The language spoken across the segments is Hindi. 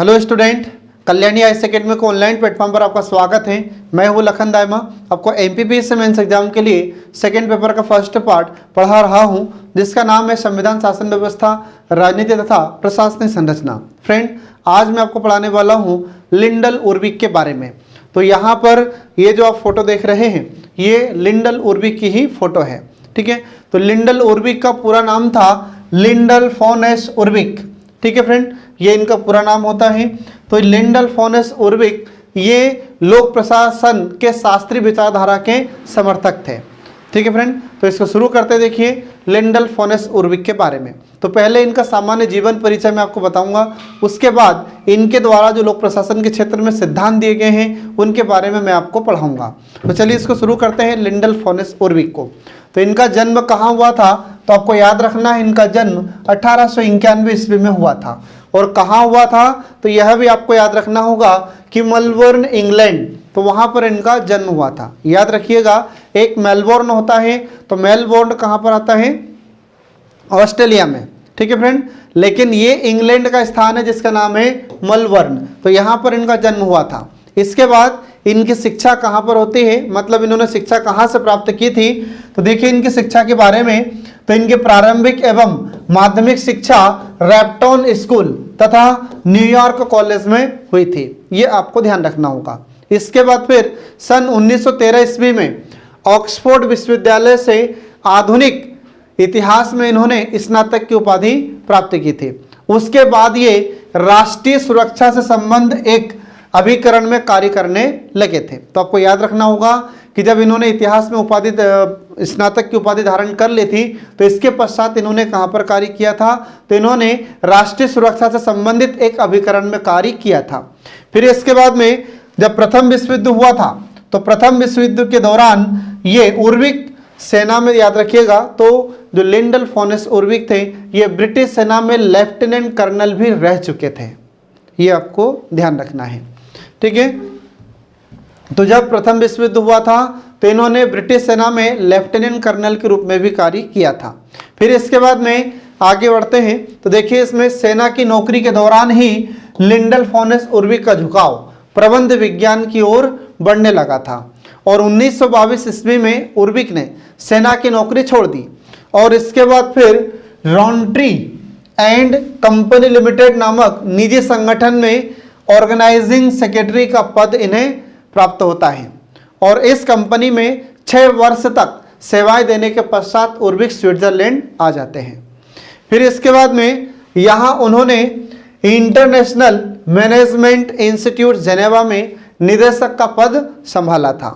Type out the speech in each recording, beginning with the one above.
Hello student, Kalyani IAS academy को ऑनलाइन प्लेटफॉर्म पर आपका स्वागत है। मैं हूं लखन दायमा, आपको एमपीपीएससी मेंस एग्जाम के लिए सेकंड पेपर का फर्स्ट पार्ट पढ़ा रहा हूं, जिसका नाम है संविधान, शासन व्यवस्था, राजनीति तथा प्रशासनिक संरचना। फ्रेंड, आज मैं आपको पढ़ाने वाला हूँ लिंडल उर्विक के बारे में। तो यहाँ पर ये जो आप फोटो देख रहे हैं, ये लिंडल उर्विक की ही फोटो है। ठीक है, तो लिंडल उर्विक का पूरा नाम था लिंडल फोनेस उर्विक। ठीक है फ्रेंड, ये इनका पूरा नाम होता है। तो लिंडल फोनेस उर्विक ये लोक प्रशासन के शास्त्रीय विचारधारा के समर्थक थे। ठीक है फ्रेंड, तो इसको शुरू करते देखिए लिंडल फोनेस उर्विक के बारे में। तो पहले इनका सामान्य जीवन परिचय मैं आपको बताऊंगा, उसके बाद इनके द्वारा जो लोक प्रशासन के क्षेत्र में सिद्धांत दिए गए हैं उनके बारे में मैं आपको पढ़ाऊंगा। तो चलिए इसको शुरू करते हैं लिंडल फोनेस उर्विक को। तो इनका जन्म कहाँ हुआ था, तो आपको याद रखना है इनका जन्म 1891 ईस्वी में हुआ था। और कहाँ हुआ था, तो यह भी आपको याद रखना होगा कि मेलबोर्न इंग्लैंड, तो वहाँ पर इनका जन्म हुआ था। याद रखिएगा, एक मेलबोर्न होता है, तो मेलबोर्न कहाँ पर आता है, ऑस्ट्रेलिया में। ठीक है फ्रेंड, लेकिन ये इंग्लैंड का स्थान है जिसका नाम है मेलबोर्न, तो यहाँ पर इनका जन्म हुआ था। इसके बाद इनकी शिक्षा कहाँ पर होती है, मतलब इन्होंने शिक्षा कहाँ से प्राप्त की थी, तो देखिए इनकी शिक्षा के बारे में। तो इनकी प्रारंभिक एवं माध्यमिक शिक्षा रैप्टन स्कूल तथा न्यूयॉर्क कॉलेज में हुई थी, ये आपको ध्यान रखना होगा। इसके बाद फिर सन 1913 ईस्वी में ऑक्सफोर्ड विश्वविद्यालय से आधुनिक इतिहास में इन्होंने स्नातक की उपाधि प्राप्त की थी। उसके बाद ये राष्ट्रीय सुरक्षा से संबंध एक अभिकरण में कार्य करने लगे थे। तो आपको याद रखना होगा कि जब इन्होंने इतिहास में उपाधि स्नातक की उपाधि धारण कर ली थी, तो इसके पश्चात इन्होंने कहाँ पर कार्य किया था, तो इन्होंने राष्ट्रीय सुरक्षा से संबंधित एक अभिकरण में कार्य किया था। फिर इसके बाद में जब प्रथम विश्व युद्ध हुआ था, तो प्रथम विश्व युद्ध के दौरान ये उर्विक सेना में, याद रखिएगा, तो जो लिंडल फोनेस उर्विक थे ये ब्रिटिश सेना में लेफ्टिनेंट कर्नल भी रह चुके थे, ये आपको ध्यान रखना है। ठीक है, तो जब प्रथम विश्व युद्ध हुआ था तो इन्होंने ब्रिटिश सेना में लेफ्टिनेंट कर्नल के रूप में भी कार्य किया था। फिर इसके बाद में आगे बढ़ते हैं, तो देखिए इसमें सेना की नौकरी के दौरान ही लिंडल फोनेस उर्विक का झुकाव प्रबंध विज्ञान की ओर बढ़ने लगा था। और 1922 ईस्वी में उर्विक ने सेना की नौकरी छोड़ दी और इसके बाद फिर रॉन्ट्री एंड कंपनी लिमिटेड नामक निजी संगठन में ऑर्गेनाइजिंग सेक्रेटरी का पद इन्हें प्राप्त होता है। और इस कंपनी में 6 वर्ष तक सेवाएं देने के पश्चात उर्विक स्विट्जरलैंड आ जाते हैं। फिर इसके बाद में यहाँ उन्होंने इंटरनेशनल मैनेजमेंट इंस्टीट्यूट जेनेवा में निदेशक का पद संभाला था।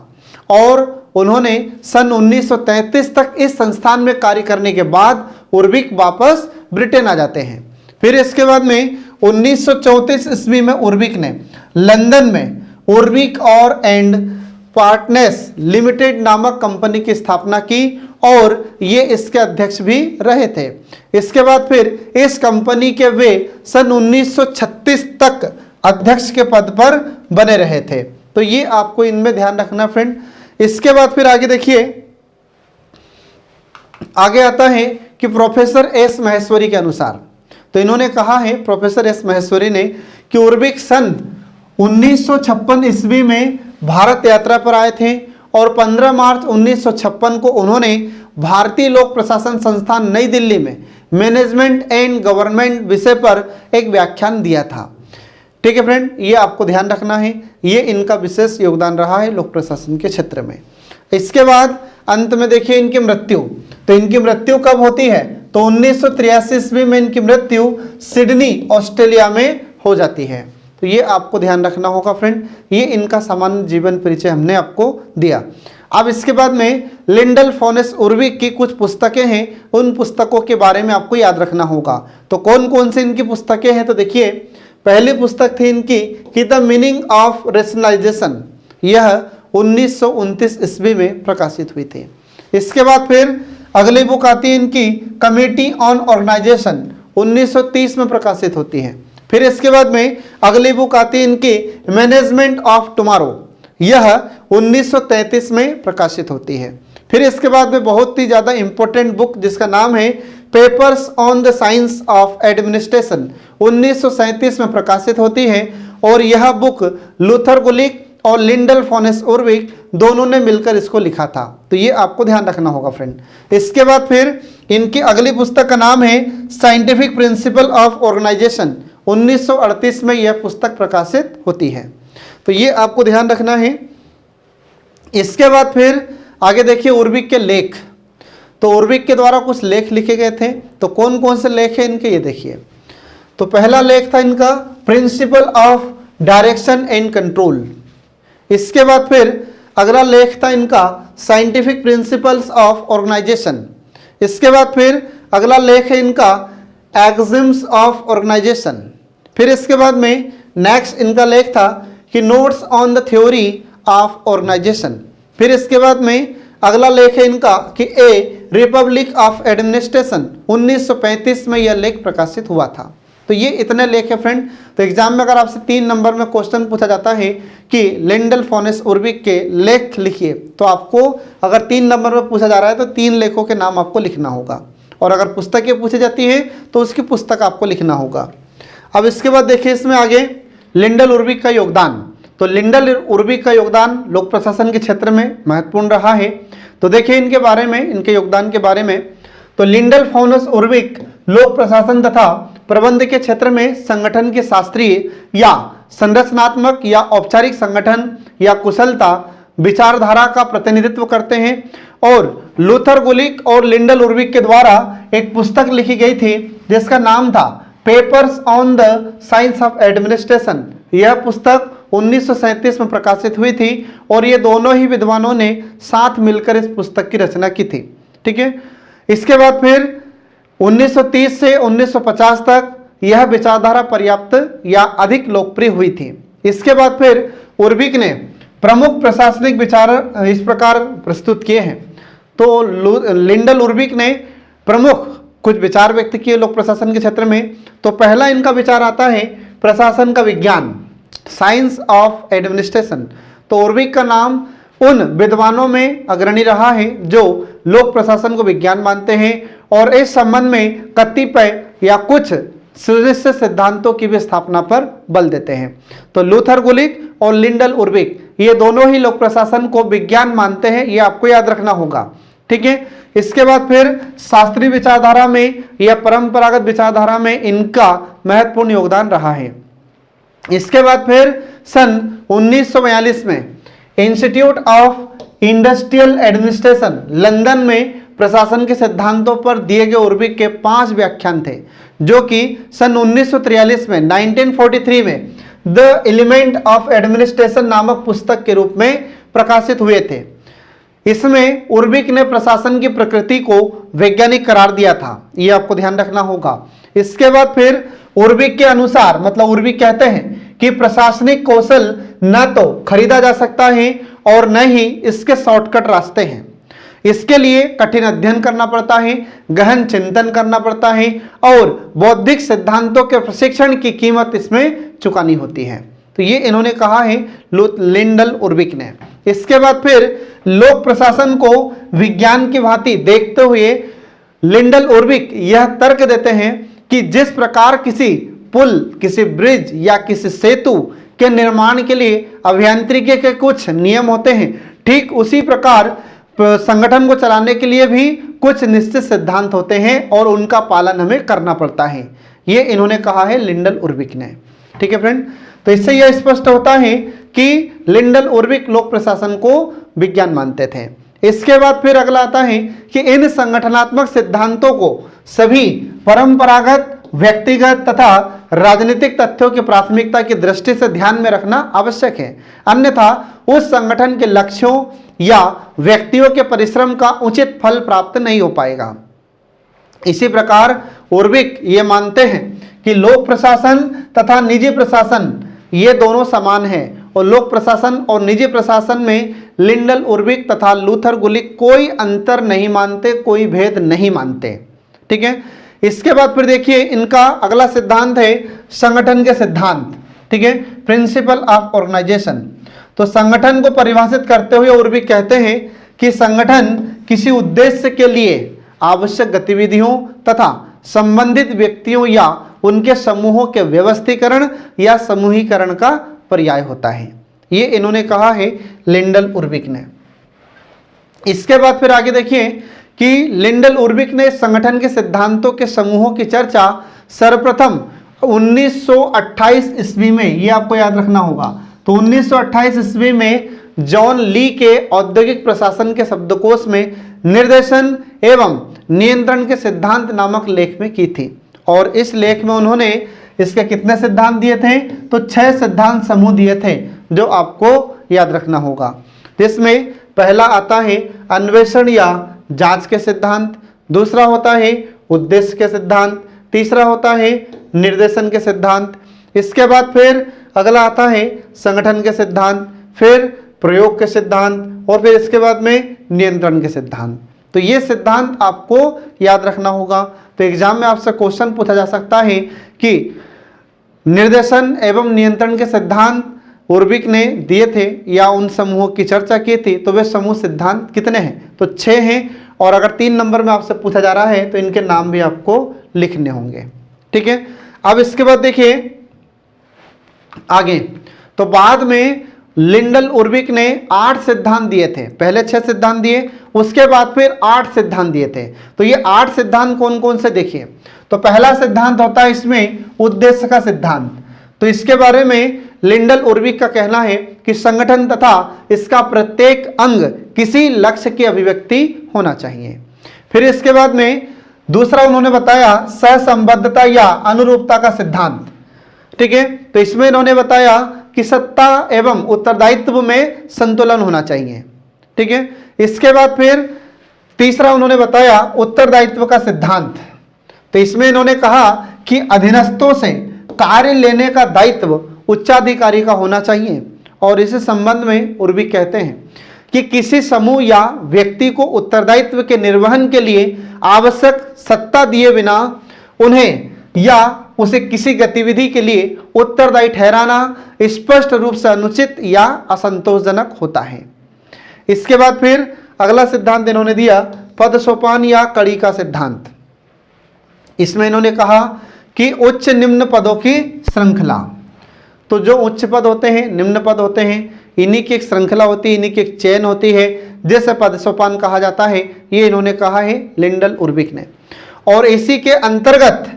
और उन्होंने सन 1933 तक इस संस्थान में कार्य करने के बाद उर्विक वापस ब्रिटेन आ जाते हैं। फिर इसके बाद में 1934 ईस्वी में उर्विक ने लंदन में उर्विक और एंड पार्टनर्स लिमिटेड नामक कंपनी की स्थापना की और ये इसके अध्यक्ष भी रहे थे। इसके बाद फिर इस कंपनी के वे सन 1936 तक अध्यक्ष के पद पर बने रहे थे। तो ये आपको इनमें ध्यान रखना फ्रेंड। इसके बाद फिर आगे देखिए, आगे आता है कि प्रोफेसर एस महेश्वरी के अनुसार, तो इन्होंने कहा है प्रोफेसर एस महेश्वरी ने कि उर्विक सन 1956 ईस्वी में भारत यात्रा पर आए थे और 15 मार्च 1956 को उन्होंने भारतीय लोक प्रशासन संस्थान नई दिल्ली में मैनेजमेंट एंड गवर्नमेंट विषय पर एक व्याख्यान दिया था। ठीक है फ्रेंड, ये आपको ध्यान रखना है, ये इनका विशेष योगदान रहा है लोक प्रशासन के क्षेत्र में। इसके बाद अंत में देखिए इनकी मृत्यु, तो इनकी मृत्यु कब होती है, तो 1983 ईस्वी में इनकी मृत्यु सिडनी ऑस्ट्रेलिया में हो जाती है। तो ये आपको ध्यान रखना होगा फ्रेंड। ये इनका सामान्य जीवन परिचय हमने आपको दिया। अब इसके बाद में लिंडल फोनेस उर्विक की कुछ पुस्तकें हैं, उन पुस्तकों के बारे में आपको याद रखना होगा। तो कौन कौन सी इनकी पुस्तकें हैं, तो देखिए पहली पुस्तक थी इनकी कि द मीनिंग ऑफ रेशनलाइजेशन, यह 1929 ईस्वी में प्रकाशित हुई थी। इसके बाद फिर अगली बुक आती है इनकी कमेटी ऑन ऑर्गेनाइजेशन, 1930 में प्रकाशित होती है। फिर इसके बाद में अगली बुक आती है इनकी मैनेजमेंट ऑफ टुमारो, यह 1933 में प्रकाशित होती है। फिर इसके बाद में बहुत ही ज़्यादा इंपॉर्टेंट बुक जिसका नाम है papers on the science of administration 1937 में प्रकाशित होती है और यह बुक लूथर गुलिक और लिंडल फॉनेस उर्विक दोनों ने मिलकर इसको लिखा था। तो ये आपको ध्यान रखना होगा फ्रेंड। इसके बाद फिर इनकी अगली पुस्तक का नाम है साइंटिफिक प्रिंसिपल ऑफ ऑर्गेनाइजेशन 1938 में यह पुस्तक प्रकाशित होती है। तो ये आपको ध्यान रखना है। इसके बाद फिर आगे देखिए उर्विक के लेख। तो उर्विक के द्वारा कुछ लेख लिखे गए थे। तो कौन कौन से लेख हैं इनके, ये देखिए। तो पहला लेख था इनका principle of direction and control. इसके बाद फिर अगला लेख था इनका साइंटिफिक प्रिंसिपल्स ऑफ ऑर्गेनाइजेशन। इसके बाद फिर अगला लेख है इनका एक्सिम्स ऑफ ऑर्गेनाइजेशन। फिर इसके बाद में नेक्स्ट इनका लेख था कि notes on the theory of organisation. फिर इसके बाद में अगला लेख है इनका कि ए रिपब्लिक ऑफ एडमिनिस्ट्रेशन 1935 में यह लेख प्रकाशित हुआ था। तो ये इतने लेख है फ्रेंड। तो एग्जाम में अगर आपसे 3 नंबर में क्वेश्चन पूछा जाता है कि लिंडल फॉनेस उर्विक के लेख लिखिए, तो आपको अगर 3 नंबर में पूछा जा रहा है तो 3 लेखों के नाम आपको लिखना होगा, और अगर पुस्तकें पूछी जाती हैं तो उसकी पुस्तक आपको लिखना होगा। अब इसके बाद देखिए इसमें आगे लिंडल उर्विक का योगदान। तो लिंडल उर्विक का योगदान लोक प्रशासन के क्षेत्र में महत्वपूर्ण रहा है। तो देखिए इनके बारे में, इनके योगदान के बारे में। तो लिंडल फॉनेस उर्विक लोक प्रशासन तथा प्रबंध के क्षेत्र में संगठन के शास्त्रीय या संरचनात्मक या औपचारिक संगठन या कुशलता विचारधारा का प्रतिनिधित्व करते हैं। और लूथर गुलिक और लिंडल उर्विक के द्वारा एक पुस्तक लिखी गई थी जिसका नाम था papers on the science of administration. यह पुस्तक 1937 में प्रकाशित हुई थी और ये दोनों ही विद्वानों ने साथ मिलकर इस पुस्तक की रचना की थी। ठीक है। इसके बाद फिर 1930 से 1950 तक यह विचारधारा पर्याप्त या अधिक लोकप्रिय हुई थी। इसके बाद फिर उर्विक ने प्रमुख प्रशासनिक विचार इस प्रकार प्रस्तुत किए हैं। तो लिंडल उर्विक ने प्रमुख कुछ विचार व्यक्त किए लोक प्रशासन के क्षेत्र में। तो पहला इनका विचार आता है प्रशासन का विज्ञान, साइंस ऑफ एडमिनिस्ट्रेशन। तो उर्विक का नाम उन विद्वानों में अग्रणी रहा है जो लोक प्रशासन को विज्ञान मानते हैं और इस संबंध में कतिपय या कुछ सुनिश्चित सिद्धांतों की भी स्थापना पर बल देते हैं। तो लूथर गुलिक और लिंडल उर्विक ये दोनों ही लोक प्रशासन को विज्ञान मानते हैं, ये आपको याद रखना होगा। ठीक है। इसके बाद फिर शास्त्रीय विचारधारा में या परंपरागत विचारधारा में इनका महत्वपूर्ण योगदान रहा है। इसके बाद फिर सन 1942 में institute of industrial administration London में प्रशासन के सिद्धांतों पर दिए गए उर्विक के 5 व्याख्यान थे जो कि सन 1943 में 1943 में द एलिमेंट ऑफ एडमिनिस्ट्रेशन नामक पुस्तक के रूप में प्रकाशित हुए थे। इसमें उर्विक ने प्रशासन की प्रकृति को वैज्ञानिक करार दिया था, ये आपको ध्यान रखना होगा। इसके बाद फिर उर्विक के अनुसार, मतलब उर्विक कहते हैं कि प्रशासनिक कौशल न तो खरीदा जा सकता है और न ही इसके शॉर्टकट रास्ते हैं। इसके लिए कठिन अध्ययन करना पड़ता है, गहन चिंतन करना पड़ता है और बौद्धिक सिद्धांतों के प्रशिक्षण की कीमत इसमें चुकानी होती है। तो ये इन्होंने कहा है लिंडल उर्विक ने। इसके बाद फिर लोक प्रशासन को विज्ञान की भांति देखते हुए लिंडल उर्विक यह तर्क देते हैं कि जिस प्रकार किसी पुल, किसी ब्रिज या किसी सेतु के निर्माण के लिए अभियांत्रिकी के कुछ नियम होते हैं, ठीक उसी प्रकार संगठन को चलाने के लिए भी कुछ निश्चित सिद्धांत होते हैं और उनका पालन हमें करना पड़ता है। ये इन्होंने कहा है लिंडल उर्विक ने। ठीक है फ्रेंड। तो इससे यह स्पष्ट होता है कि लिंडल उर्विक लोक प्रशासन को विज्ञान मानते थे। इसके बाद फिर अगला आता है कि इन संगठनात्मक सिद्धांतों को सभी परंपरागत, व्यक्तिगत तथा राजनीतिक तथ्यों की प्राथमिकता की दृष्टि से ध्यान में रखना आवश्यक है, अन्यथा उस संगठन के लक्ष्यों या व्यक्तियों के परिश्रम का उचित फल प्राप्त नहीं हो पाएगा। इसी प्रकार उर्विक ये मानते हैं कि लोक प्रशासन तथा निजी प्रशासन ये दोनों समान हैं और लोक प्रशासन और निजी प्रशासन में लिंडल उर्विक तथा लूथर गुलिक कोई अंतर नहीं मानते, कोई भेद नहीं मानते। ठीक है। इसके बाद फिर देखिए इनका अगला सिद्धांत है संगठन के सिद्धांत। ठीक है, प्रिंसिपल ऑफ ऑर्गेनाइजेशन। तो संगठन को परिभाषित करते हुए उर्विक कहते हैं कि संगठन किसी उद्देश्य के लिए आवश्यक गतिविधियों तथा संबंधित व्यक्तियों या उनके समूहों के व्यवस्थीकरण या समूहीकरण का पर्याय होता है। ये इन्होंने कहा है लिंडल उर्बिक ने। इसके बाद फिर आगे देखिए कि लिंडल उर्बिक ने संगठन के सिद्धांतों के समूहों की चर्चा सर्वप्रथम 1928 ईस्वी में, ये आपको याद रखना होगा, तो 1928 ईस्वी में जॉन ली के औद्योगिक प्रशासन के शब्दकोश में निर्देशन एवं नियंत्रण के सिद्धांत नामक लेख में की थी। और इस लेख में उन्होंने इसके कितने सिद्धांत दिए थे? तो 6 सिद्धांत समूह दिए थे जो आपको याद रखना होगा। जिसमें पहला आता है अन्वेषण या जांच के सिद्धांत, दूसरा होता है उद्देश्य के सिद्धांत, तीसरा होता है निर्देशन के सिद्धांत, इसके बाद फिर अगला आता है संगठन के सिद्धांत, फिर प्रयोग के सिद्धांत और फिर इसके बाद में नियंत्रण के सिद्धांत। तो ये सिद्धांत आपको याद रखना होगा। तो एग्जाम में आपसे क्वेश्चन पूछा जा सकता है कि निर्देशन एवं नियंत्रण के सिद्धांत उर्बिक ने दिए थे या उन समूहों की चर्चा की थी, तो वे समूह सिद्धांत कितने हैं? तो 6 हैं। और अगर 3 नंबर में आपसे पूछा जा रहा है तो इनके नाम भी आपको लिखने होंगे। ठीक है, अब इसके बाद देखिए आगे, तो बाद में लिंडल उर्बिक ने 8 सिद्धांत दिए थे। पहले 6 सिद्धांत दिए, उसके बाद फिर 8 सिद्धांत दिए थे। तो ये 8 सिद्धांत कौन कौन से देखिए, तो पहला सिद्धांत होता है इसमें उद्देश्य का सिद्धांत। तो इसके बारे में लिंडल उर्बिक का कहना है कि संगठन तथा इसका प्रत्येक अंग किसी लक्ष्य की अभिव्यक्ति होना चाहिए। फिर इसके बाद में दूसरा उन्होंने बताया सहसंबद्धता या अनुरूपता का सिद्धांत। ठीक है, तो इसमें इन्होंने बताया कि सत्ता एवं उत्तरदायित्व में संतुलन होना चाहिए। ठीक है, इसके बाद फिर तीसरा उन्होंने बताया उत्तरदायित्व का सिद्धांत। तो इसमें इन्होंने कहा कि अधीनस्थों से कार्य लेने का दायित्व उच्चाधिकारी का होना चाहिए। और इस संबंध में उर्बिक कहते हैं कि किसी समूह या व्यक्ति को उत्तरदायित्व के निर्वहन के लिए आवश्यक सत्ता दिए बिना उन्हें या उसे किसी गतिविधि के लिए उत्तरदायी ठहराना स्पष्ट रूप से अनुचित या असंतोषजनक होता है। इसके बाद फिर अगला सिद्धांत इन्होंने दिया पद सोपान या कड़ी का सिद्धांत। इसमें इन्होंने कहा कि उच्च निम्न पदों की श्रृंखला। तो जो उच्च पद होते हैं, निम्न पद होते हैं, इन्हीं की एक श्रृंखला होती है, इन्हीं की एक चेन होती है, जैसे पद सोपान कहा जाता है। ये इन्होंने कहा है लिंडल उर्बिक ने। और इसी के अंतर्गत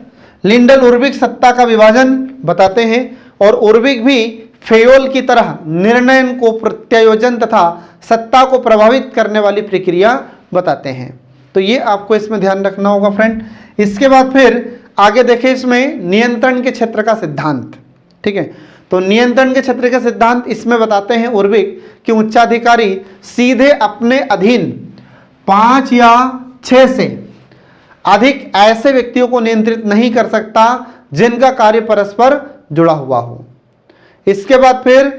लिंडल उर्बिक सत्ता का विभाजन बताते हैं और उर्बिक भी फेयोल की तरह निर्णय को प्रत्यायोजन तथा सत्ता को प्रभावित करने वाली प्रक्रिया बताते हैं। तो ये आपको इसमें ध्यान रखना होगा फ्रेंड। इसके बाद फिर आगे देखें इसमें नियंत्रण के क्षेत्र का सिद्धांत। ठीक है, तो नियंत्रण के क्षेत्र का सिद्धांत इसमें बताते हैं उर्बिक कि उच्चाधिकारी सीधे अपने अधीन 5 या 6 से अधिक ऐसे व्यक्तियों को नियंत्रित नहीं कर सकता जिनका कार्य परस्पर जुड़ा हुआ हो। इसके बाद फिर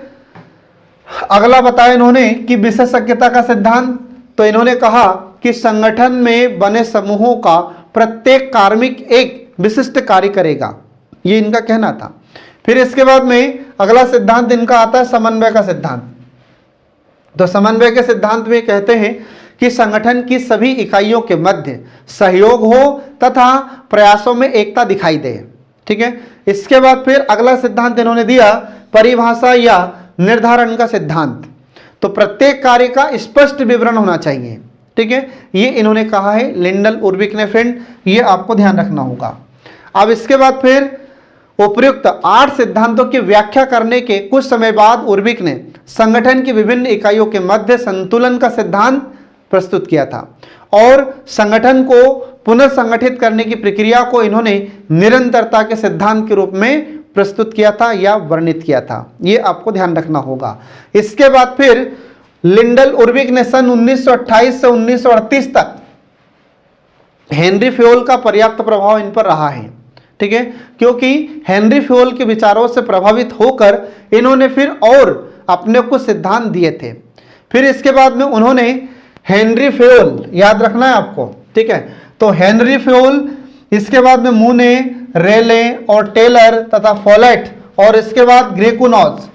अगला बताया इन्होंने कि विशेषज्ञता का सिद्धांत। तो इन्होंने कहा कि संगठन में बने समूहों का प्रत्येक कार्मिक एक विशिष्ट कार्य करेगा, ये इनका कहना था। फिर इसके बाद में अगला सिद्धांत इनका आता है समन्वय का सिद्धांत। तो समन्वय के सिद्धांत में कहते हैं कि संगठन की सभी इकाइयों के मध्य सहयोग हो तथा प्रयासों में एकता दिखाई दे। ठीक है, इसके बाद फिर अगला सिद्धांत इन्होंने दिया परिभाषा या निर्धारण का सिद्धांत। तो प्रत्येक कार्य का स्पष्ट विवरण होना चाहिए। ठीक है, ये इन्होंने कहा है लिंडल उर्बिक ने फ्रेंड, ये आपको ध्यान रखना होगा। अब इसके बाद फिर उपयुक्त 8 सिद्धांतों की व्याख्या करने के कुछ समय बाद उर्बिक ने संगठन की विभिन्न इकाइयों के मध्य संतुलन का सिद्धांत प्रस्तुत किया था और संगठन को पुनर्संगठित करने की प्रक्रिया को इन्होंने निरंतरता के सिद्धांत के रूप में प्रस्तुत किया था या वर्णित किया था। ये आपको ध्यान रखना होगा। इसके बाद फिर लिंडल उर्बिक ने सन 1928 से 1938 तक हेनरी फेयोल का पर्याप्त प्रभाव इन पर रहा है। ठीक है, क्योंकि हेनरी फेयोल के विचारों से प्रभावित होकर इन्होंने फिर और अपने कुछ सिद्धांत दिए थे। फिर इसके बाद में उन्होंने हेनरी फेयोल, याद रखना है आपको। ठीक है, तो हेनरी फेयोल, इसके बाद में मूने, रेले और टेलर तथा फॉलेट और इसके बाद ग्रेकुनॉज,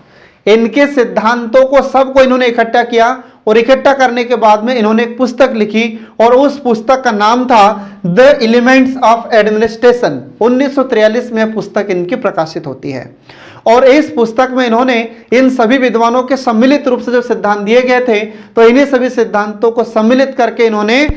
इनके सिद्धांतों को सबको इन्होंने इकट्ठा किया और इकट्ठा करने के बाद में इन्होंने एक पुस्तक लिखी और उस पुस्तक का नाम था द एलिमेंट्स ऑफ एडमिनिस्ट्रेशन। 1943 में पुस्तक इनकी प्रकाशित होती है और इस पुस्तक में इन्होंने इन सभी विद्वानों के सम्मिलित रूप से जो सिद्धांत दिए गए थे, तो इन्हीं सभी सिद्धांतों को सम्मिलित करके इन्होंने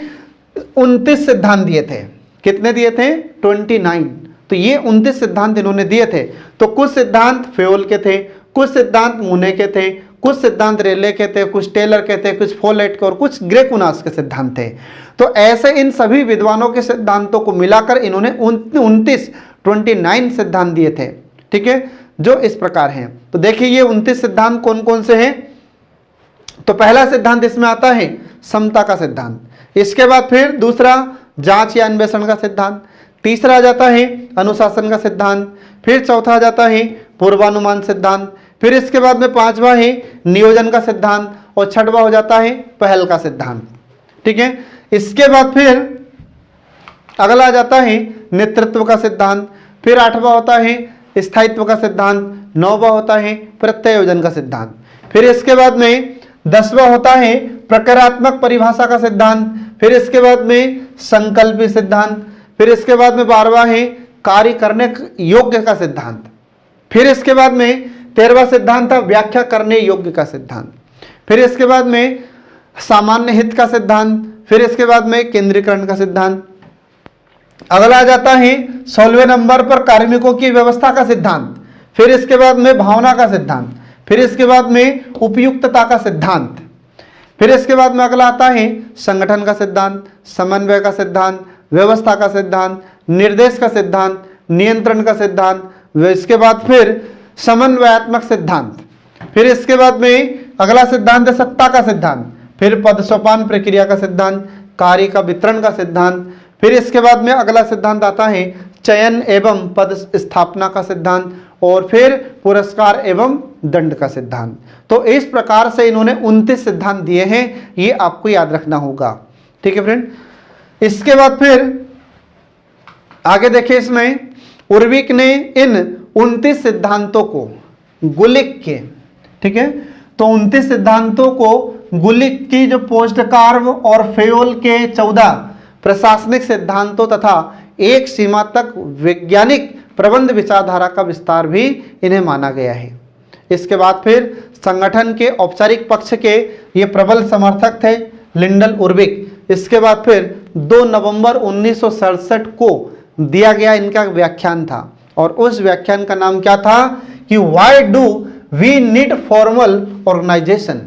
29 सिद्धांत दिए थे। कितने दिए थे? 29। तो ये 29 सिद्धांत इन्होंने दिए थे। तो कुछ सिद्धांत फेयोल के थे, कुछ सिद्धांत मूने के थे, कुछ सिद्धांत रेले के थे, कुछ टेलर के थे, कुछ फोलेट के और कुछ ग्रेकुनास के सिद्धांत थे। तो ऐसे इन सभी विद्वानों के सिद्धांतों को मिलाकर इन्होंने 29 सिद्धांत दिए थे। ठीक है, जो इस प्रकार हैं। तो देखिए ये 29 सिद्धांत कौन कौन से हैं। तो पहला सिद्धांत इसमें आता है समता का सिद्धांत। इसके बाद फिर दूसरा जांच या अन्वेषण का सिद्धांत, तीसरा आ जाता है अनुशासन का सिद्धांत, फिर चौथा आ जाता है पूर्वानुमान सिद्धांत, फिर इसके बाद में पांचवा है नियोजन का सिद्धांत और छठवां हो जाता है पहल का सिद्धांत। ठीक है, इसके बाद फिर अगला आ जाता है नेतृत्व का सिद्धांत, फिर आठवां होता है स्थायित्व का सिद्धांत, नौवां होता है प्रत्यायोजन का सिद्धांत, फिर इसके बाद में 10वां होता है प्रकारात्मक परिभाषा का सिद्धांत, फिर इसके बाद में संकल्पी सिद्धांत, फिर इसके बाद में 12वां है कार्य करने योग्य का सिद्धांत, फिर इसके बाद में 13वां सिद्धांत था व्याख्या करने योग्य का सिद्धांत, फिर इसके बाद में सामान्य हित का सिद्धांत, फिर इसके बाद में केंद्रीकरण का सिद्धांत। अगला आ जाता है 16वें नंबर पर कार्मिकों की व्यवस्था का सिद्धांत, फिर इसके बाद में भावना का सिद्धांत, फिर इसके बाद में उपयुक्तता का सिद्धांत, फिर इसके बाद में अगला आता है संगठन का सिद्धांत, समन्वय का सिद्धांत, व्यवस्था का सिद्धांत, निर्देश का सिद्धांत, नियंत्रण का सिद्धांत, इसके बाद फिर समन्वयात्मक सिद्धांत, फिर इसके बाद में अगला सिद्धांत है सत्ता का सिद्धांत, फिर पद सोपान प्रक्रिया का सिद्धांत, कार्य का वितरण का सिद्धांत, फिर इसके बाद में अगला सिद्धांत आता है चयन एवं पद स्थापना का सिद्धांत और फिर पुरस्कार एवं दंड का सिद्धांत। तो इस प्रकार से इन्होंने 29 सिद्धांत दिए हैं, ये आपको याद रखना होगा। ठीक है फ्रेंड, इसके बाद फिर आगे देखिए, इसमें उर्विक ने इन 29 सिद्धांतों को गुलिक के, ठीक है, तो 29 सिद्धांतों को गुलिक की जो पोस्टकार्व और फेयोल के 14 प्रशासनिक सिद्धांतों तथा एक सीमा तक वैज्ञानिक प्रबंध विचारधारा का विस्तार भी इन्हें माना गया है। इसके बाद फिर संगठन के औपचारिक पक्ष के ये प्रबल समर्थक थे लिंडल उर्विक। इसके बाद फिर 2 नवंबर 1967 को दिया गया इनका व्याख्यान था और उस व्याख्यान का नाम क्या था कि why do we need formal organisation,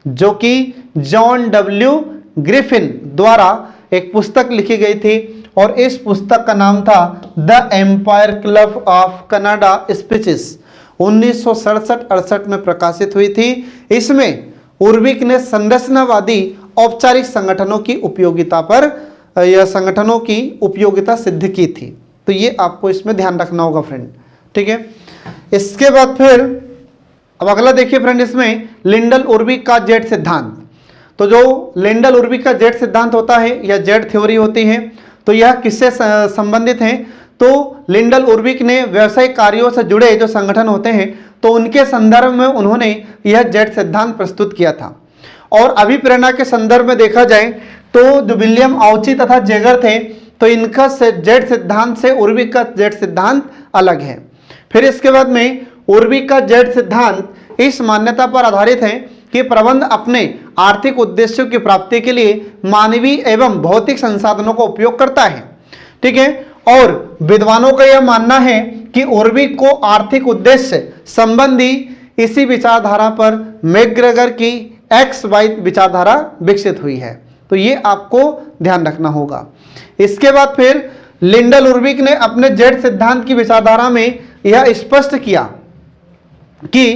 जो कि जॉन डब्ल्यू ग्रिफिन द्वारा एक पुस्तक लिखी गई थी और इस पुस्तक का नाम था the Empire Club of Canada speeches. 1967-68 में प्रकाशित हुई थी। इसमें उर्विक ने संरचनावादी औपचारिक संगठनों की उपयोगिता पर यह संगठनों की उपयोगिता सिद्ध की थी। तो ये आपको इसमें ध्यान रखना होगा फ्रेंड। ठीक है, इसके बाद फिर अब अगला देखिए फ्रेंड, इसमें लिंडल उर्विक का जेड सिद्धांत। तो जो लिंडल उर्विक का जेड सिद्धांत होता है या जेड थ्योरी होती है, तो यह किससे संबंधित है? तो लिंडल उर्विक ने व्यवसायिक कार्यों से जुड़े जो संगठन होते हैं, तो उनके संदर्भ में उन्होंने यह जेड सिद्धांत प्रस्तुत किया था। और अभिप्रेरणा के संदर्भ में देखा जाए तो जो विलियम आउची तथा जेगर थे, तो इनका जेड सिद्धांत से उर्विक का जेड सिद्धांत अलग है। फिर इसके बाद में उर्विक का जेड सिद्धांत इस मान्यता पर आधारित है कि प्रबंध अपने आर्थिक उद्देश्यों की प्राप्ति के लिए मानवीय एवं भौतिक संसाधनों का उपयोग करता है। ठीक है, और विद्वानों का यह मानना है कि उर्विक को आर्थिक उद्देश्य संबंधी इसी विचारधारा पर मैग्रेगर की XY विचारधारा विकसित हुई है। तो ये आपको ध्यान रखना होगा। इसके बाद फिर लिंडल उर्विक ने अपने जेड सिद्धांत की विचारधारा में यह स्पष्ट किया कि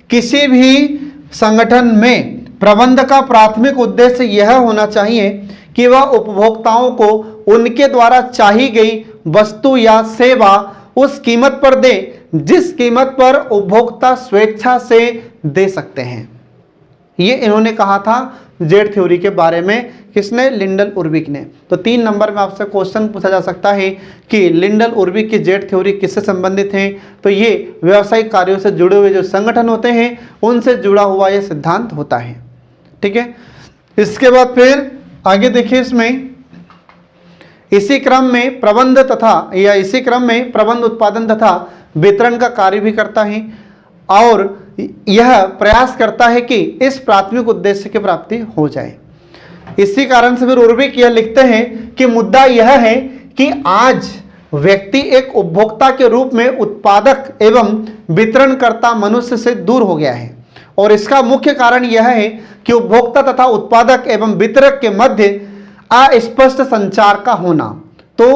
किसी भी संगठन में प्रबंध का प्राथमिक उद्देश्य यह होना चाहिए कि वह उपभोक्ताओं को उनके द्वारा चाही गई वस्तु या सेवा उस कीमत पर दे जिस कीमत पर उपभोक्ता स्वेच्छा से दे सकते हैं। ये इन्होंने कहा था जेड थ्योरी के बारे में। किसने? लिंडल उर्विक ने। तो 3 नंबर में आपसे क्वेश्चन पूछा जा सकता है कि लिंडल उर्विक की जेड थ्योरी किससे संबंधित है? तो ये व्यावसायिक कार्यों से जुड़े हुए जो संगठन होते हैं उनसे जुड़ा हुआ ये सिद्धांत होता है। ठीक है, इसके बाद फिर आगे देखिए, इसमें इसी क्रम में प्रबंध उत्पादन तथा वितरण का कार्य भी करता है और यह प्रयास करता है कि इस प्राथमिक उद्देश्य की प्राप्ति हो जाए। इसी कारण से फिर उर्विक यह लिखते हैं कि मुद्दा यह है कि आज व्यक्ति एक उपभोक्ता के रूप में उत्पादक एवं वितरणकर्ता मनुष्य से दूर हो गया है और इसका मुख्य कारण यह है कि उपभोक्ता तथा उत्पादक एवं वितरक के मध्य अस्पष्ट संचार का होना। तो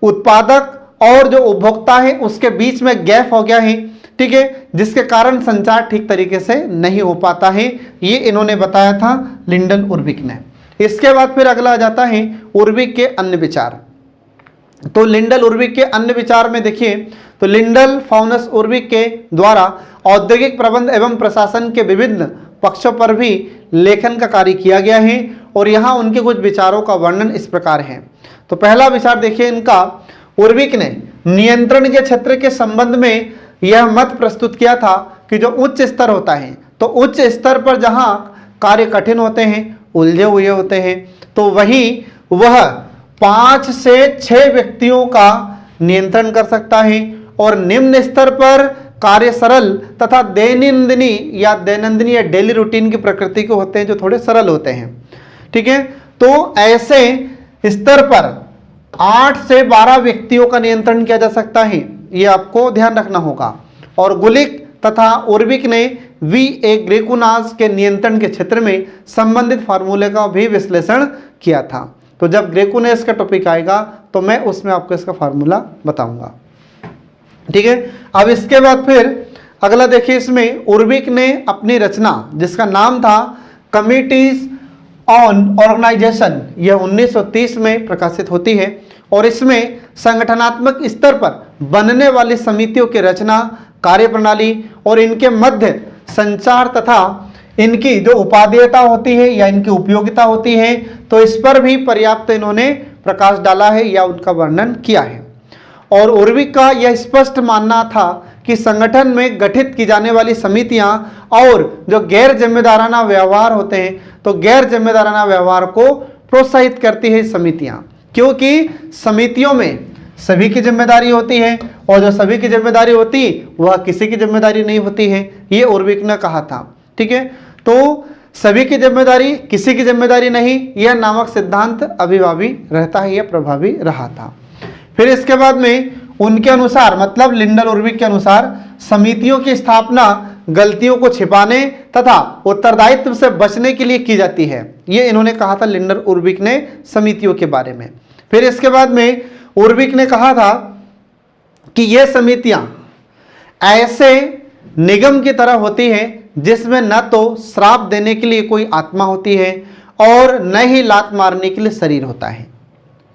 उत्पादक और जो उपभोक्ता है उसके बीच में गैप हो गया है, ठीक है, जिसके कारण संचार ठीक तरीके से नहीं हो पाता है। ये इन्होंने बताया था लिंडल उर्विक ने। इसके बाद फिर अगला आ जाता है उर्विक के अन्य विचार। तो लिंडल उर्विक के अन्य विचार में देखिए, तो लिंडल फाउनस उर्विक के द्वारा औद्योगिक प्रबंध एवं प्रशासन के विभिन्न पक्षों पर भी लेखन का कार्य किया गया है और यहाँ उनके कुछ विचारों का वर्णन इस प्रकार है। तो पहला विचार देखिए इनका, उर्विक ने नियंत्रण के क्षेत्र के संबंध में यह मत प्रस्तुत किया था कि जो उच्च स्तर होता है, तो उच्च स्तर पर जहाँ कार्य कठिन होते हैं, उलझे हुए होते हैं, तो वहीं वह 5 से 6 व्यक्तियों का नियंत्रण कर सकता है और निम्न स्तर पर कार्य सरल तथा दैनंदिनी या डेली रूटीन की प्रकृति के होते हैं, जो थोड़े सरल होते हैं, ठीक है। तो ऐसे स्तर पर 8 से 12 व्यक्तियों का नियंत्रण किया जा सकता है, ये आपको ध्यान रखना होगा। और गुलिक तथा उर्विक ने V.A. ग्रेकुनाज के नियंत्रण के क्षेत्र में संबंधित फार्मूले का भी विश्लेषण किया था। तो जब ग्रेकुनेस का टॉपिक आएगा तो मैं उसमें आपको इसका फार्मूला बताऊंगा, ठीक है। अब इसके बाद फिर अगला देखिए, इसमें उर्विक ने अपनी रचना जिसका नाम था कमिटीज ऑन ऑर्गेनाइजेशन, यह 1930 में प्रकाशित होती है और इसमें संगठनात्मक स्तर पर बनने वाली समितियों की रचना, कार्यप्रणाली और इनके मध्य संचार तथा इनकी जो उपादेयता होती है या इनकी उपयोगिता होती है, तो इस पर भी पर्याप्त इन्होंने प्रकाश डाला है या उनका वर्णन किया है। और उर्विक का यह स्पष्ट मानना था कि संगठन में गठित की जाने वाली समितियां और जो गैर जिम्मेदाराना व्यवहार होते हैं, तो गैर जिम्मेदाराना व्यवहार को प्रोत्साहित करती है समितियां, क्योंकि समितियों में सभी की जिम्मेदारी होती है और जो सभी की जिम्मेदारी होती वह किसी की जिम्मेदारी नहीं होती है, ये उर्विक ने कहा था, ठीक है। तो सभी की जिम्मेदारी किसी की जिम्मेदारी नहीं, यह नामक सिद्धांत अभिभावी रहता है, यह प्रभावी रहा था। फिर इसके बाद में उनके अनुसार, मतलब लिंडल उर्विक के अनुसार, समितियों की स्थापना गलतियों को छिपाने तथा उत्तरदायित्व से बचने के लिए की जाती है, ये इन्होंने कहा था लिंडल उर्विक ने समितियों के बारे में। फिर इसके बाद में उर्विक ने कहा था कि ये समितियां ऐसे निगम की तरह होती हैं जिसमें न तो श्राप देने के लिए कोई आत्मा होती है और न ही लात मारने के लिए शरीर होता है,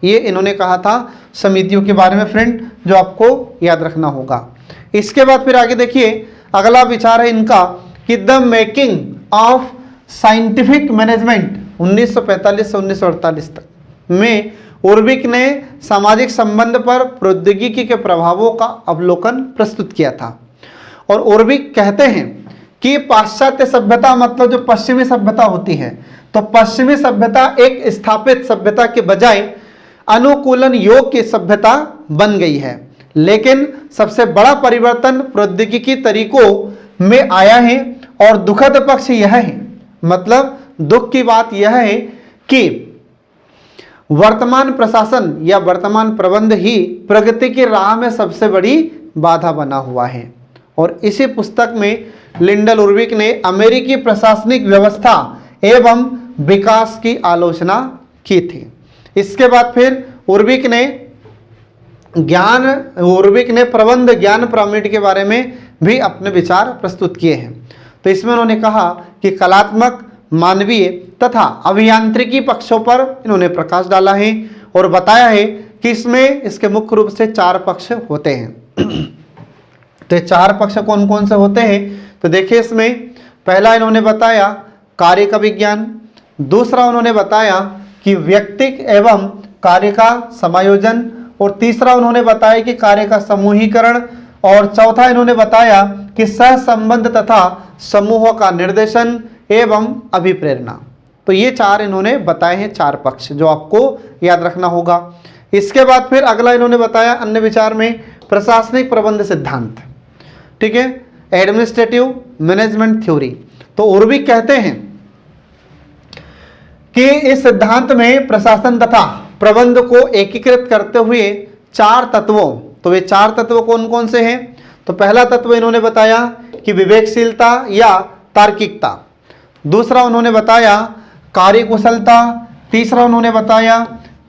ये इन्होंने कहा था समितियों के बारे में फ्रेंड, जो आपको याद रखना होगा। इसके बाद फिर आगे देखिए, अगला विचार है इनका कि the making of scientific management 1945 से 1948 तक में उर्विक ने सामाजिक संबंध पर प्रौद्योगिकी के प्रभावों का अवलोकन प्रस्तुत किया था। और उर्विक कहते हैं कि पाश्चात्य सभ्यता, मतलब जो पश्चिमी सभ्यता होती है, तो पश्चिमी सभ्यता एक स्थापित सभ्यता के बजाय अनुकूलन योग की सभ्यता बन गई है। लेकिन सबसे बड़ा परिवर्तन प्रौद्योगिकी तरीकों में आया है और दुखद पक्ष यह है, मतलब दुख की बात यह है कि वर्तमान प्रशासन या वर्तमान प्रबंध ही प्रगति की राह में सबसे बड़ी बाधा बना हुआ है। और इसी पुस्तक में लिंडल उर्विक ने अमेरिकी प्रशासनिक व्यवस्था एवं विकास की आलोचना की थी। इसके बाद फिर उर्विक ने प्रबंध ज्ञान पिरामिड के बारे में भी अपने विचार प्रस्तुत किए हैं। तो इसमें उन्होंने कहा कि कलात्मक, मानवीय तथा अभियांत्रिकी पक्षों पर इन्होंने प्रकाश डाला है और बताया है कि इसमें इसके मुख्य रूप से 4 पक्ष होते हैं। तो 4 पक्ष कौन कौन से होते हैं, तो देखिए इसमें पहला इन्होंने बताया कार्य का विज्ञान, दूसरा उन्होंने बताया कि व्यक्तिक एवं कार्य का समायोजन, और तीसरा उन्होंने बताया कि कार्य का समूहीकरण, और चौथा इन्होंने बताया कि सहसंबंध तथा समूहों का निर्देशन एवं अभिप्रेरणा। तो ये चार इन्होंने बताए हैं, चार पक्ष जो आपको याद रखना होगा। इसके बाद फिर अगला इन्होंने बताया अन्य विचार में प्रशासनिक प्रबंध सिद्धांत, ठीक है, एडमिनिस्ट्रेटिव मैनेजमेंट थ्योरी। तो उर्विक कहते हैं कि इस सिद्धांत में प्रशासन तथा प्रबंध को एकीकृत करते हुए चार तत्वों, तो वे चार तत्व कौन कौन से हैं? तो पहला तत्व इन्होंने बताया कि विवेकशीलता या तार्किकता, दूसरा उन्होंने बताया कार्यकुशलता, तीसरा उन्होंने बताया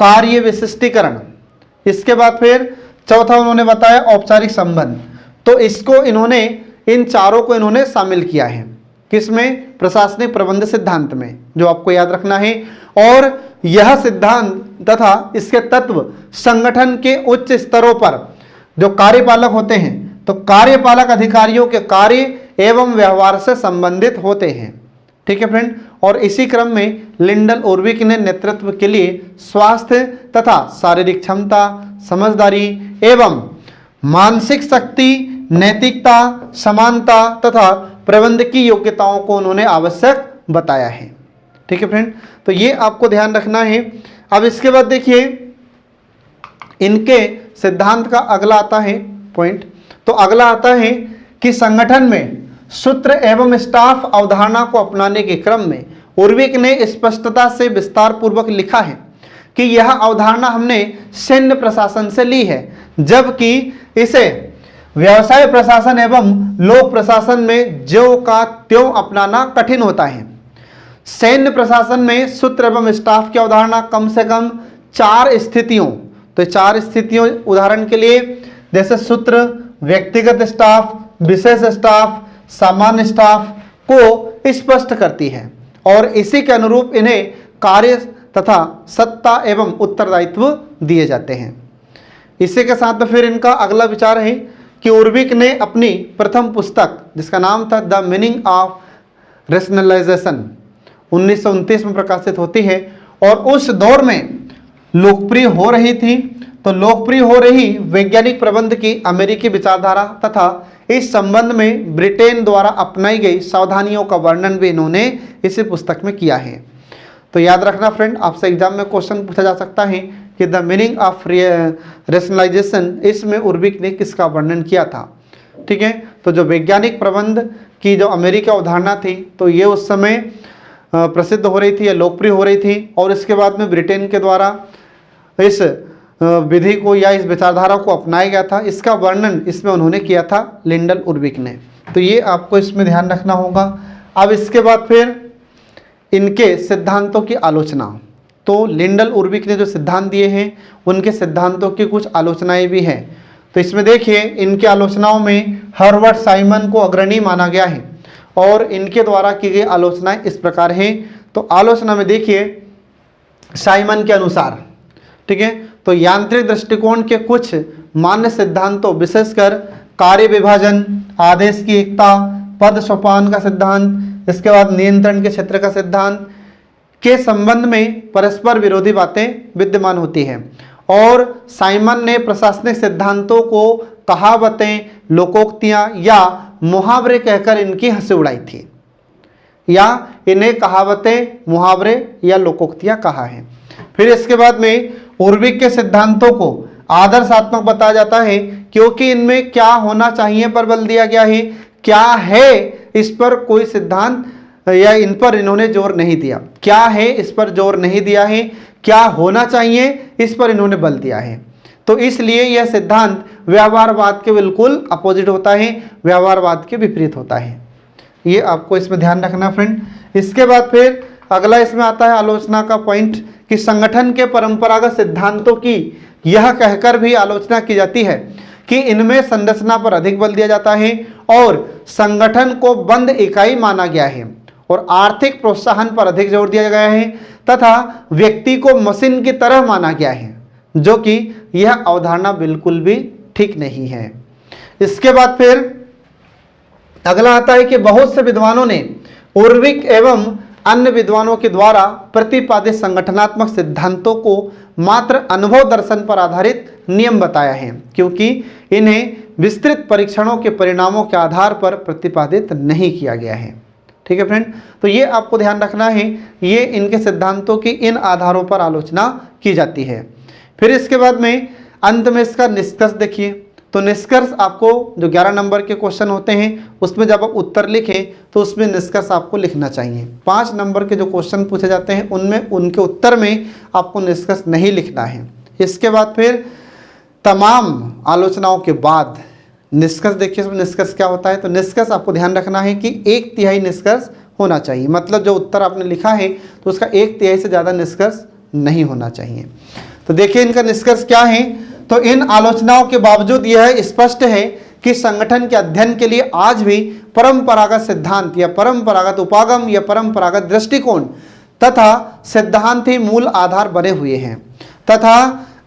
कार्य विशिष्टीकरण, इसके बाद फिर चौथा उन्होंने बताया औपचारिक संबंध। तो इसको इन्होंने, इन चारों को इन्होंने शामिल किया है किसमें? प्रशासनिक प्रबंध सिद्धांत में, जो आपको याद रखना है। और यह सिद्धांत तथा इसके तत्व संगठन के उच्च स्तरों पर जो कार्यपालक होते हैं, तो कार्यपालक अधिकारियों के कार्य एवं व्यवहार से संबंधित होते हैं, ठीक है फ्रेंड। और इसी क्रम में लिंडल उर्विक ने नेतृत्व के लिए स्वास्थ्य तथा शारीरिक क्षमता, समझदारी एवं मानसिक शक्ति, नैतिकता, समानता तथा प्रबंध की योग्यताओं को उन्होंने आवश्यक बताया है, ठीक है फ्रेंड। तो ये आपको ध्यान रखना है। अब इसके बाद देखिए इनके सिद्धांत का अगला आता है पॉइंट, तो अगला आता है कि संगठन में सूत्र एवं स्टाफ अवधारणा को अपनाने के क्रम में उर्विक ने स्पष्टता से विस्तार पूर्वक लिखा है कि यह अवधारणा हमने सैन्य प्रशासन से ली है, जबकि इसे व्यवसाय प्रशासन एवं लोक प्रशासन में ज्यों का त्यों अपनाना कठिन होता है। सैन्य प्रशासन में सूत्र एवं स्टाफ की अवधारणा कम से कम चार स्थितियों, तो चार स्थितियों उदाहरण के लिए जैसे सूत्र, व्यक्तिगत स्टाफ, विशेष स्टाफ, सामान्य स्टाफ को स्पष्ट करती है और इसी के अनुरूप इन्हें कार्य तथा सत्ता एवं उत्तरदायित्व दिए जाते हैं। इसी के साथ फिर इनका अगला विचार है कि उर्विक ने अपनी प्रथम पुस्तक जिसका नाम था द मीनिंग ऑफ रेशनलाइजेशन 1929 में प्रकाशित होती है और उस दौर में लोकप्रिय हो रही थी। तो लोकप्रिय हो रही वैज्ञानिक प्रबंध की अमेरिकी विचारधारा तथा इस संबंध में ब्रिटेन द्वारा अपनाई गई सावधानियों का वर्णन भी इन्होंने इसी पुस्तक में किया है। तो याद रखना फ्रेंड, आपसे एग्जाम में क्वेश्चन पूछा जा सकता है कि द मीनिंग ऑफ रेशनलाइजेशन, इसमें उर्विक ने किसका वर्णन किया था, ठीक है। तो जो वैज्ञानिक प्रबंध की जो अमेरिकी अवधारणा थी, तो ये उस समय प्रसिद्ध हो रही थी या लोकप्रिय हो रही थी और इसके बाद में ब्रिटेन के द्वारा इस विधि को या इस विचारधारा को अपनाया गया था। इसका वर्णन इसमें उन्होंने किया था लिंडल उर्विक ने। तो ये आपको इसमें ध्यान रखना होगा। अब इसके बाद फिर इनके सिद्धांतों की आलोचना, तो लिंडल उर्विक ने जो सिद्धांत दिए हैं उनके सिद्धांतों की कुछ आलोचनाएं भी हैं। तो इसमें देखिए इनकी आलोचनाओं में हर्बर्ट साइमन को अग्रणी माना गया है और इनके द्वारा की गई आलोचनाएं इस प्रकार हैं। तो आलोचना में देखिए साइमन के अनुसार, ठीक है, तो यांत्रिक दृष्टिकोण के कुछ मान्य सिद्धांतों विशेषकर कार्य विभाजन, आदेश की एकता, पद सोपान का सिद्धांत, इसके बाद नियंत्रण के क्षेत्र का सिद्धांत के संबंध में परस्पर विरोधी बातें विद्यमान होती हैं और साइमन ने प्रशासनिक सिद्धांतों को कहावतें, लोकोक्तियां या मुहावरे कहकर इनकी हंसी उड़ाई थी, या इन्हें कहावतें, मुहावरे या लोकोक्तियां कहा है। फिर इसके बाद में उर्विक के सिद्धांतों को आदर्शात्मक बताया जाता है क्योंकि इनमें क्या होना चाहिए पर बल दिया गया है, क्या है इस पर कोई सिद्धांत या इन पर इन्होंने जोर नहीं दिया, क्या है इस पर जोर नहीं दिया है, क्या होना चाहिए इस पर इन्होंने बल दिया है। तो इसलिए यह सिद्धांत व्यवहारवाद के बिल्कुल अपोजिट होता है, व्यवहारवाद के विपरीत होता है। ये आपको इसमें ध्यान रखना फ्रेंड। इसके बाद फिर अगला इसमें आता है आलोचना का पॉइंट कि संगठन के परंपरागत सिद्धांतों की यह कहकर भी आलोचना की जाती है कि इनमें संरचना पर अधिक बल दिया जाता है और संगठन को बंद इकाई माना गया है और आर्थिक प्रोत्साहन पर अधिक जोर दिया गया है तथा व्यक्ति को मशीन की तरह माना गया है, जो कि यह अवधारणा बिल्कुल भी ठीक नहीं है। इसके बाद फिर अगला आता है कि बहुत से विद्वानों ने उर्विक एवं अन्य विद्वानों के द्वारा प्रतिपादित संगठनात्मक सिद्धांतों को मात्र अनुभव दर्शन पर आधारित नियम बताया है क्योंकि इन्हें विस्तृत परीक्षणों के परिणामों के आधार पर प्रतिपादित नहीं किया गया है। ठीक है फ्रेंड, तो ये आपको ध्यान रखना है, ये इनके सिद्धांतों की इन आधारों पर आलोचना की जाती है। फिर इसके बाद में अंत में इसका निष्कर्ष देखिए। तो निष्कर्ष आपको जो 11 नंबर के क्वेश्चन होते हैं उसमें जब आप उत्तर लिखें तो उसमें निष्कर्ष आपको लिखना चाहिए। 5 नंबर के जो क्वेश्चन पूछे जाते हैं उनमें उनके उत्तर में आपको निष्कर्ष नहीं लिखना है। इसके बाद फिर तमाम आलोचनाओं के बाद निष्कर्ष देखिए, निष्कर्ष क्या होता है। तो निष्कर्ष आपको ध्यान रखना है कि 1/3 निष्कर्ष होना चाहिए, मतलब जो उत्तर आपने लिखा है तो उसका 1/3 से ज़्यादा निष्कर्ष नहीं होना चाहिए। तो देखिए इनका निष्कर्ष क्या है। तो इन आलोचनाओं के बावजूद यह स्पष्ट है कि संगठन के अध्ययन के लिए आज भी परंपरागत सिद्धांत या परंपरागत उपागम या परंपरागत दृष्टिकोण तथा सिद्धांत ही मूल आधार बने हुए हैं तथा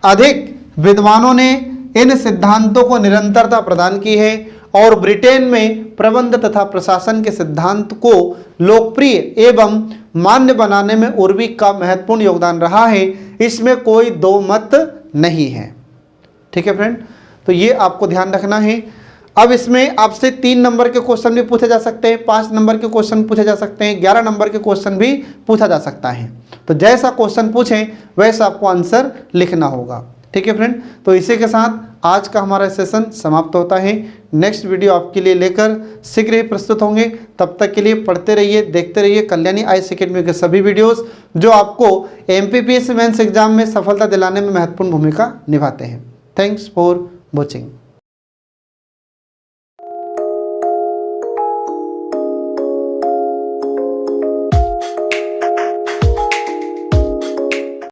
अधिक विद्वानों ने इन सिद्धांतों को निरंतरता प्रदान की है और ब्रिटेन में प्रबंध तथा प्रशासन के सिद्धांत को लोकप्रिय एवं मान्य बनाने में उर्विक का महत्वपूर्ण योगदान रहा है, इसमें कोई दो मत नहीं है। ठीक है फ्रेंड, तो ये आपको ध्यान रखना है। अब इसमें आपसे 3 नंबर के क्वेश्चन भी पूछे जा सकते हैं, 5 नंबर के क्वेश्चन पूछे जा सकते हैं, 11 नंबर के क्वेश्चन भी पूछा जा सकता है। तो जैसा क्वेश्चन पूछें वैसा आपको आंसर लिखना होगा। ठीक है फ्रेंड, तो इसी के साथ आज का हमारा सेशन समाप्त होता है। नेक्स्ट वीडियो आपके लिए लेकर शीघ्र ही प्रस्तुत होंगे। तब तक के लिए पढ़ते रहिए, देखते रहिए कल्याणी आईएएस एकेडमी के सभी वीडियोस जो आपको एमपीपीएससी मेंस एग्जाम में सफलता दिलाने में महत्वपूर्ण भूमिका निभाते हैं। Thanks for watching.